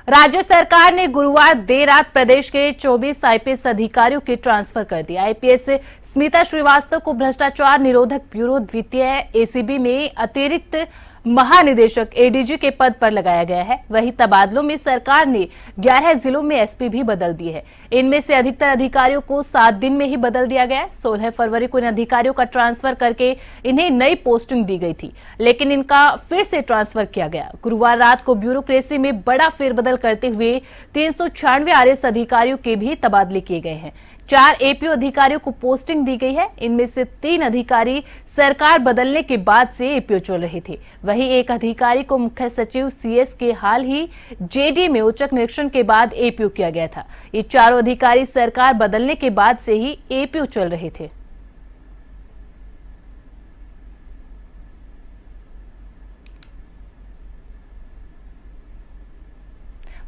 राज्य सरकार ने गुरुवार देर रात प्रदेश के 24 आईपीएस अधिकारियों के ट्रांसफर कर दिया। आईपीएस स्मिता श्रीवास्तव को भ्रष्टाचार निरोधक ब्यूरो द्वितीय एसीबी में अतिरिक्त महानिदेशक एडीजी के पद पर लगाया गया है। वहीं तबादलों में सरकार ने 11 जिलों में एसपी भी बदल दिए हैं। इनमें से अधिकतर अधिकारियों को 7 दिन में ही बदल दिया गया है। 16 फरवरी को इन अधिकारियों का ट्रांसफर करके इन्हें नई पोस्टिंग दी गई थी, लेकिन इनका फिर से ट्रांसफर किया गया। गुरुवार रात को ब्यूरोक्रेसी में बड़ा फेरबदल करते हुए 396 आरएस अधिकारियों के भी तबादले किए गए हैं। 4 एपीओ अधिकारियों को पोस्टिंग दी गई है। इनमें से 3 अधिकारी सरकार बदलने के बाद से एपीओ चल रहे थे। वहीं एक अधिकारी को मुख्य सचिव सीएस के हाल ही जेडी में औचक निरीक्षण के बाद एपीओ किया गया था। ये चारों अधिकारी सरकार बदलने के बाद से ही एपीओ चल रहे थे।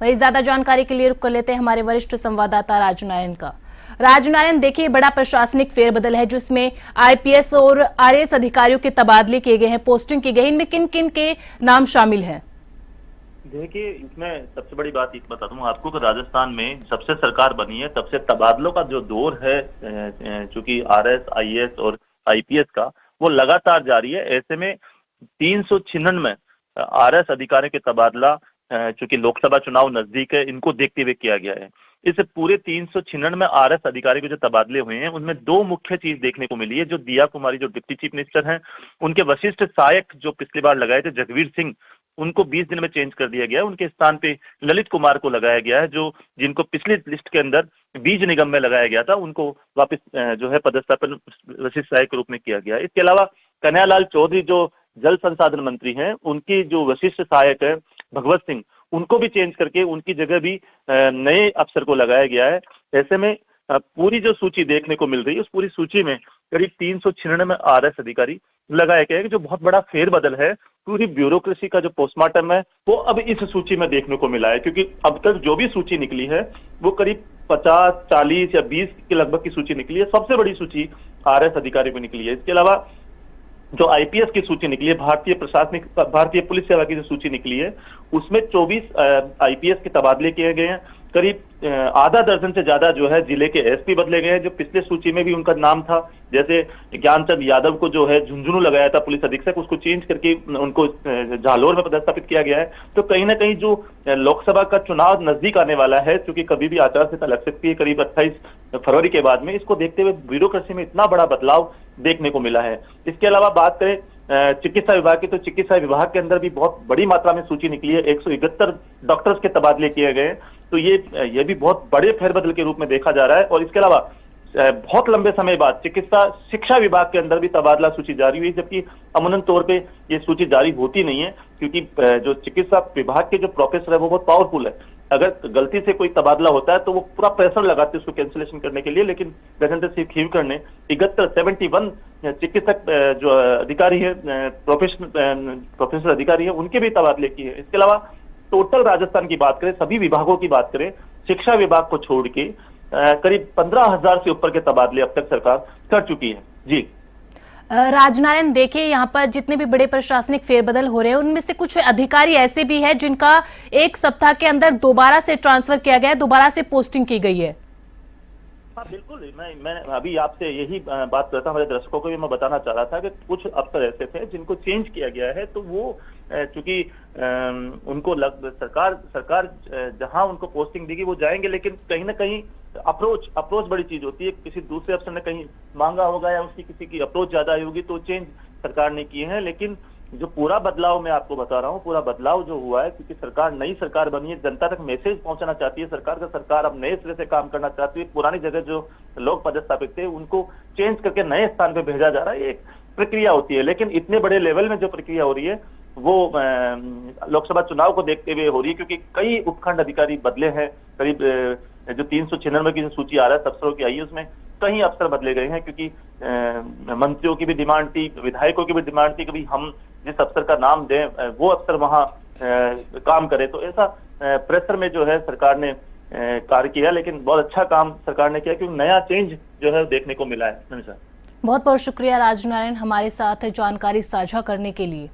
वहीं ज्यादा जानकारी के लिए रुक कर लेते हैं हमारे वरिष्ठ संवाददाता राजू नारायण का। राजू नारायण, देखिए बड़ा प्रशासनिक फेरबदल है जिसमें आईपीएस और आरएएस अधिकारियों के तबादले किए गए हैं, पोस्टिंग की गई। इनमें किन किन के नाम शामिल हैं? देखिए, इसमें सबसे बड़ी बात एक बता दूं आपको कि राजस्थान में जब से सरकार बनी है तब से तबादलों का जो दौर है, चूंकि आरएस, आईएएस और आईपीएस का, वो लगातार जारी है। ऐसे में 396 आरएस अधिकारियों के तबादला, चूंकि लोकसभा चुनाव नजदीक है, इनको देखते हुए किया गया है। इस पूरे 396 आरएस अधिकारी के जो तबादले हुए हैं उनमें 2 मुख्य चीज देखने को मिली है। जो दिया कुमारी, जो डिप्टी चीफ मिनिस्टर हैं, उनके वरिष्ठ सहायक जो पिछली बार लगाए थे जगवीर सिंह, उनको 20 दिन में चेंज कर दिया गया है। उनके स्थान पे ललित कुमार को लगाया गया है, जो जिनको पिछली लिस्ट के अंदर बीज निगम में लगाया गया था, उनको वापस जो है पदस्थापन वरिष्ठ सहायक के रूप में किया गया है। इसके अलावा कन्हैयालाल चौधरी जो जल संसाधन मंत्री हैं, उनकी जो वरिष्ठ सहायक है भगवत सिंह, उनको भी चेंज करके उनकी जगह भी नए अफसर को लगाया गया है। ऐसे में पूरी जो सूची देखने को मिल रही है, उस पूरी सूची में करीब 396 आरएस अधिकारी लगाए गए हैं, जो बहुत बड़ा फेरबदल है। पूरी ब्यूरोक्रेसी का जो पोस्टमार्टम है वो अब इस सूची में देखने को मिला है, क्योंकि अब तक जो भी सूची निकली है वो करीब 50, 40 या 20 के लगभग की सूची निकली है। सबसे बड़ी सूची आरएस अधिकारी को निकली है। इसके अलावा जो आईपीएस की सूची निकली है, भारतीय पुलिस सेवा की जो सूची निकली है, उसमें 24 आईपीएस के तबादले किए गए हैं। करीब आधा दर्जन से ज्यादा जो है जिले के एसपी बदले गए हैं, जो पिछले सूची में भी उनका नाम था। जैसे ज्ञानचंद यादव को जो है झुंझुनू लगाया था पुलिस अधीक्षक, उसको चेंज करके उनको जालोर में पदस्थापित किया गया है। तो कहीं ना कहीं जो लोकसभा का चुनाव नजदीक आने वाला है, क्योंकि कभी भी आचार संहिता लग सकती है करीब 28 फरवरी के बाद में, इसको देखते हुए ब्यूरोक्रेसी में इतना बड़ा बदलाव देखने को मिला है। इसके अलावा बात करें चिकित्सा विभाग की, तो चिकित्सा विभाग के अंदर भी बहुत बड़ी मात्रा में सूची निकली है। 171 डॉक्टर्स के तबादले किए गए हैं। तो ये भी बहुत बड़े फेरबदल के रूप में देखा जा रहा है। और इसके अलावा बहुत लंबे समय बाद चिकित्सा शिक्षा विभाग के अंदर भी तबादला सूची जारी हुई, जबकि अमूमन तौर पे ये सूची जारी होती नहीं है, क्योंकि जो चिकित्सा विभाग के जो प्रोफेसर है वो बहुत पावरफुल है। अगर गलती से कोई तबादला होता है तो वो पूरा प्रेशर लगाते हैं उसको कैंसिलेशन करने के लिए। लेकिन गजेंद्र सिंह खीवकर ने 71 चिकित्सक जो अधिकारी है, प्रोफेसर अधिकारी है, उनके भी तबादले किए हैं। इसके अलावा टोटल राजस्थान की बात करें, सभी विभागों की बात करें, शिक्षा विभाग को छोड़ के करीब 15,000 से ऊपर के तबादले अब तक सरकार कर चुकी है। जी राजनारायण, देखिए यहाँ पर जितने भी बड़े प्रशासनिक फेरबदल हो रहे हैं उनमें से कुछ अधिकारी ऐसे भी हैं जिनका 1 सप्ताह के अंदर दोबारा से ट्रांसफर किया गया है, दोबारा से पोस्टिंग की गई है। हाँ बिल्कुल, मैं अभी आपसे यही बात करता हूँ। हमारे दर्शकों को भी मैं बताना चाह रहा था कि कुछ अफसर ऐसे थे जिनको चेंज किया गया है, तो वो चूंकि उनको सरकार जहां उनको पोस्टिंग देगी वो जाएंगे, लेकिन कहीं ना कहीं अप्रोच बड़ी चीज होती है। किसी दूसरे अफसर ने कहीं मांगा होगा या उसकी किसी की अप्रोच ज्यादा आई होगी, तो चेंज सरकार ने किए हैं। लेकिन जो पूरा बदलाव मैं आपको बता रहा हूँ, पूरा बदलाव जो हुआ है, क्योंकि नई सरकार बनी है, जनता तक मैसेज पहुंचाना चाहती है सरकार अब नए सिरे से काम करना चाहती है। पुरानी जगह जो लोग पदस्थापित थे उनको चेंज करके नए स्थान पे भेजा जा रहा है। ये एक प्रक्रिया होती है, लेकिन इतने बड़े लेवल में जो प्रक्रिया हो रही है वो लोकसभा चुनाव को देखते हुए हो रही है, क्योंकि कई उपखंड अधिकारी बदले हैं। करीब जो 396 की जो सूची आ रहा है अफसरों की आई है, उसमें कई अफसर बदले गए हैं, क्योंकि मंत्रियों की भी डिमांड थी, विधायकों की भी डिमांड थी कि भाई हम जिस अफसर का नाम दें वो अफसर वहां काम करे। तो ऐसा प्रेशर में जो है सरकार ने कार्य किया, लेकिन बहुत अच्छा काम सरकार ने किया, क्योंकि नया चेंज जो है देखने को मिला है। बहुत बहुत शुक्रिया राजनारायण, हमारे साथ जानकारी साझा करने के लिए।